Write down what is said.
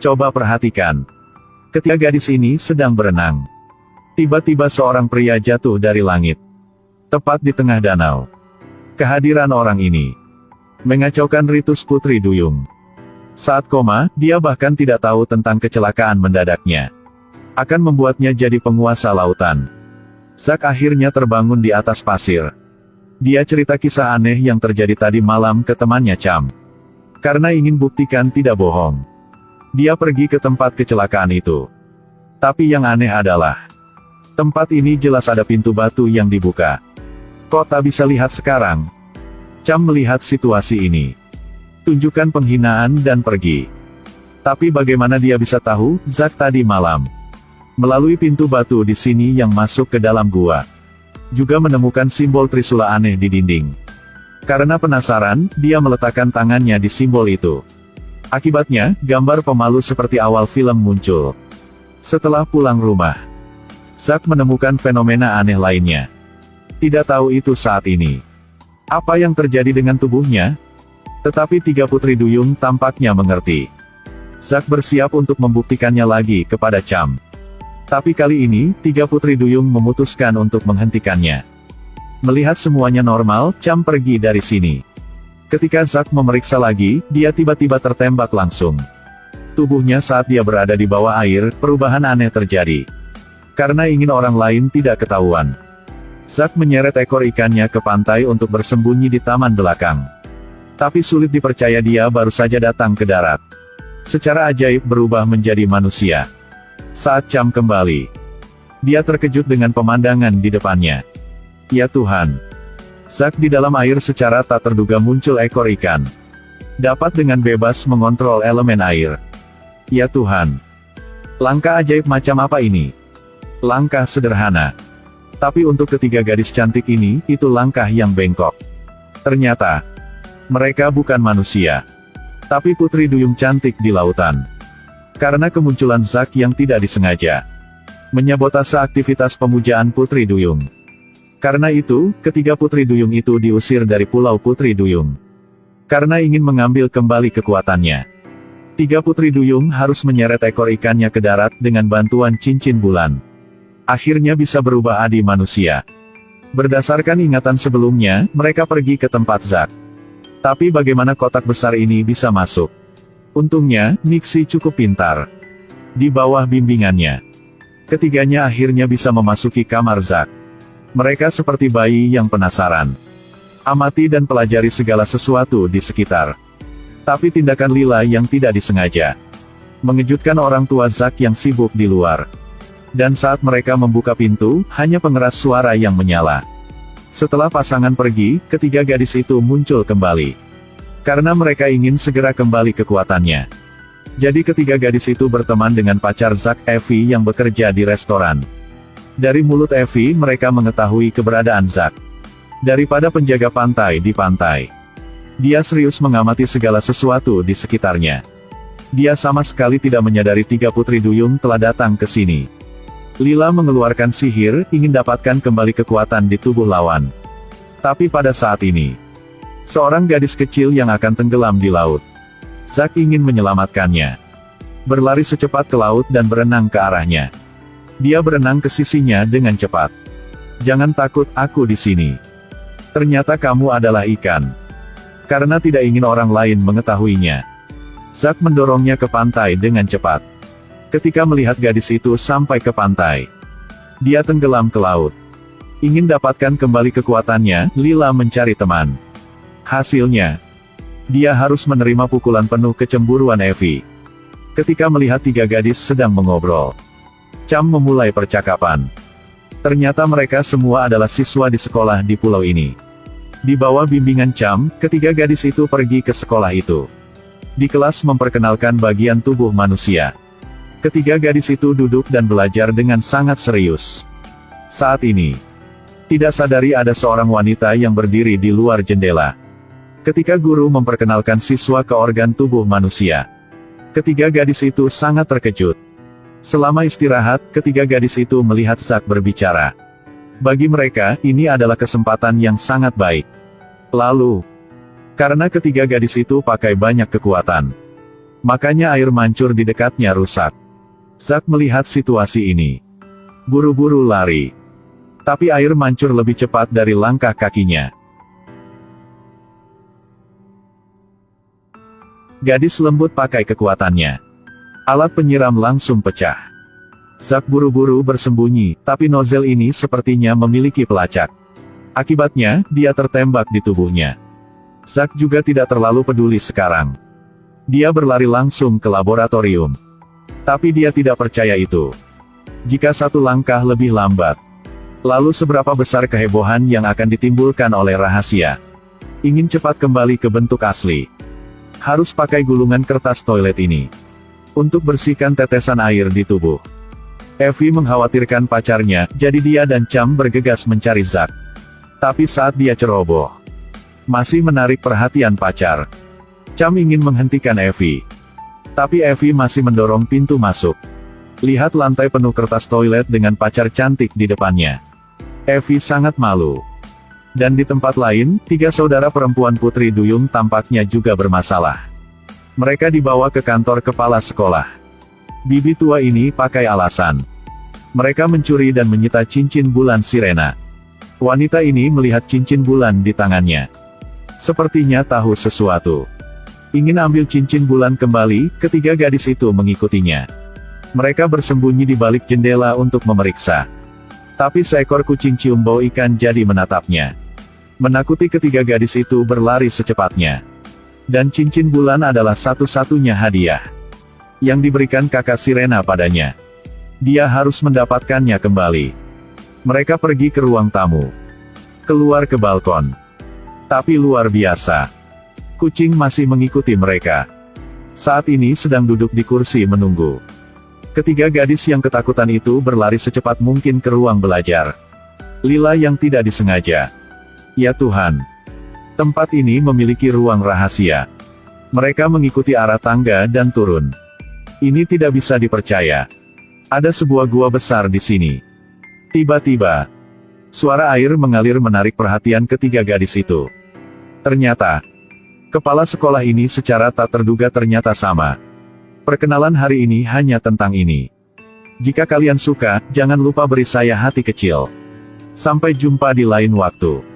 Coba perhatikan. Ketika gadis ini sedang berenang, tiba-tiba seorang pria jatuh dari langit. Tepat di tengah danau. Kehadiran orang ini mengacaukan ritus Putri Duyung. Saat koma, dia bahkan tidak tahu tentang kecelakaan mendadaknya. Akan membuatnya jadi penguasa lautan. Zack akhirnya terbangun di atas pasir. Dia cerita kisah aneh yang terjadi tadi malam ke temannya Cham. Karena ingin buktikan tidak bohong, dia pergi ke tempat kecelakaan itu. Tapi yang aneh adalah, tempat ini jelas ada pintu batu yang dibuka. Kok tak bisa lihat sekarang? Cham melihat situasi ini. Tunjukkan penghinaan dan pergi. Tapi bagaimana dia bisa tahu, Zack tadi malam melalui pintu batu di sini yang masuk ke dalam gua, juga menemukan simbol trisula aneh di dinding. Karena penasaran, dia meletakkan tangannya di simbol itu. Akibatnya, gambar pemalu seperti awal film muncul. Setelah pulang rumah, Zack menemukan fenomena aneh lainnya. Tidak tahu itu saat ini apa yang terjadi dengan tubuhnya. Tetapi tiga Putri Duyung tampaknya mengerti. Zack bersiap untuk membuktikannya lagi kepada Cham. Tapi kali ini, tiga Putri Duyung memutuskan untuk menghentikannya. Melihat semuanya normal, Cham pergi dari sini. Ketika Zack memeriksa lagi, dia tiba-tiba tertembak langsung. Tubuhnya saat dia berada di bawah air, perubahan aneh terjadi. Karena ingin orang lain tidak ketahuan, Zack menyeret ekor ikannya ke pantai untuk bersembunyi di taman belakang. Tapi sulit dipercaya, dia baru saja datang ke darat. Secara ajaib berubah menjadi manusia. Saat Cham kembali, dia terkejut dengan pemandangan di depannya. Ya Tuhan! Zack di dalam air secara tak terduga muncul ekor ikan. Dapat dengan bebas mengontrol elemen air. Ya Tuhan! Langkah ajaib macam apa ini? Langkah sederhana. Tapi untuk ketiga gadis cantik ini, itu langkah yang bengkok. Ternyata, mereka bukan manusia, tapi Putri Duyung cantik di lautan. Karena kemunculan Zack yang tidak disengaja, menyabotase aktivitas pemujaan Putri Duyung. Karena itu, ketiga Putri Duyung itu diusir dari Pulau Putri Duyung. Karena ingin mengambil kembali kekuatannya, tiga Putri Duyung harus menyeret ekor ikannya ke darat dengan bantuan cincin bulan. Akhirnya bisa berubah adi manusia. Berdasarkan ingatan sebelumnya, mereka pergi ke tempat Zack. Tapi bagaimana kotak besar ini bisa masuk? Untungnya, Nixie cukup pintar. Di bawah bimbingannya, ketiganya akhirnya bisa memasuki kamar Zack. Mereka seperti bayi yang penasaran. Amati dan pelajari segala sesuatu di sekitar. Tapi tindakan Lila yang tidak disengaja mengejutkan orang tua Zack yang sibuk di luar. Dan saat mereka membuka pintu, hanya pengeras suara yang menyala. Setelah pasangan pergi, ketiga gadis itu muncul kembali. Karena mereka ingin segera kembali kekuatannya. Jadi ketiga gadis itu berteman dengan pacar Zack, Evie yang bekerja di restoran. Dari mulut Evie mereka mengetahui keberadaan Zack. Daripada penjaga pantai di pantai, dia serius mengamati segala sesuatu di sekitarnya. Dia sama sekali tidak menyadari tiga Putri Duyung telah datang ke sini. Lila mengeluarkan sihir, ingin dapatkan kembali kekuatan di tubuh lawan. Tapi pada saat ini, seorang gadis kecil yang akan tenggelam di laut. Zack ingin menyelamatkannya. Berlari secepat ke laut dan berenang ke arahnya. Dia berenang ke sisinya dengan cepat. Jangan takut, aku di sini. Ternyata kamu adalah ikan. Karena tidak ingin orang lain mengetahuinya, Zack mendorongnya ke pantai dengan cepat. Ketika melihat gadis itu sampai ke pantai, dia tenggelam ke laut. Ingin dapatkan kembali kekuatannya, Lila mencari teman. Hasilnya, dia harus menerima pukulan penuh kecemburuan Evie. Ketika melihat tiga gadis sedang mengobrol, Cham memulai percakapan. Ternyata mereka semua adalah siswa di sekolah di pulau ini. Di bawah bimbingan Cham, ketiga gadis itu pergi ke sekolah itu. Di kelas memperkenalkan bagian tubuh manusia. Ketiga gadis itu duduk dan belajar dengan sangat serius. Saat ini, tidak sadari ada seorang wanita yang berdiri di luar jendela. Ketika guru memperkenalkan siswa ke organ tubuh manusia, ketiga gadis itu sangat terkejut. Selama istirahat, ketiga gadis itu melihat Zack berbicara. Bagi mereka, ini adalah kesempatan yang sangat baik. Lalu, karena ketiga gadis itu pakai banyak kekuatan, Makanya air mancur di dekatnya rusak. Zack melihat situasi ini. Buru-buru lari. Tapi air mancur lebih cepat dari langkah kakinya. Gadis lembut pakai kekuatannya. Alat penyiram langsung pecah. Zack buru-buru bersembunyi, tapi nozzle ini sepertinya memiliki pelacak. Akibatnya, dia tertembak di tubuhnya. Zack juga tidak terlalu peduli sekarang. Dia berlari langsung ke laboratorium. Tapi dia tidak percaya itu. Jika satu langkah lebih lambat, lalu seberapa besar kehebohan yang akan ditimbulkan oleh rahasia. Ingin cepat kembali ke bentuk asli. Harus pakai gulungan kertas toilet ini. Untuk bersihkan tetesan air di tubuh. Evie mengkhawatirkan pacarnya, jadi dia dan Cham bergegas mencari Zack. Tapi saat dia ceroboh, masih menarik perhatian pacar. Cham ingin menghentikan Evie. Tapi Evie masih mendorong pintu masuk. Lihat lantai penuh kertas toilet dengan pacar cantik di depannya. Evie sangat malu. Dan di tempat lain, 3 saudara perempuan Putri Duyung tampaknya juga bermasalah. Mereka dibawa ke kantor kepala sekolah. Bibi tua ini pakai alasan. Mereka mencuri dan menyita cincin bulan Sirena. Wanita ini melihat cincin bulan di tangannya. Sepertinya tahu sesuatu. Ingin ambil cincin bulan kembali, ketiga gadis itu mengikutinya. Mereka bersembunyi di balik jendela untuk memeriksa. Tapi seekor kucing cium bau ikan jadi menatapnya. Menakuti ketiga gadis itu berlari secepatnya. Dan cincin bulan adalah satu-satunya hadiah yang diberikan kakak Sirena padanya. Dia harus mendapatkannya kembali. Mereka pergi ke ruang tamu. Keluar ke balkon. Tapi luar biasa. Kucing masih mengikuti mereka. Saat ini sedang duduk di kursi menunggu. Ketiga gadis yang ketakutan itu berlari secepat mungkin ke ruang belajar. Lila yang tidak disengaja. Ya Tuhan. Tempat ini memiliki ruang rahasia. Mereka mengikuti arah tangga dan turun. Ini tidak bisa dipercaya. Ada sebuah gua besar di sini. Tiba-tiba, suara air mengalir menarik perhatian ketiga gadis itu. Ternyata, kepala sekolah ini secara tak terduga ternyata sama. Perkenalan hari ini hanya tentang ini. Jika kalian suka, jangan lupa beri saya hati kecil. Sampai jumpa di lain waktu.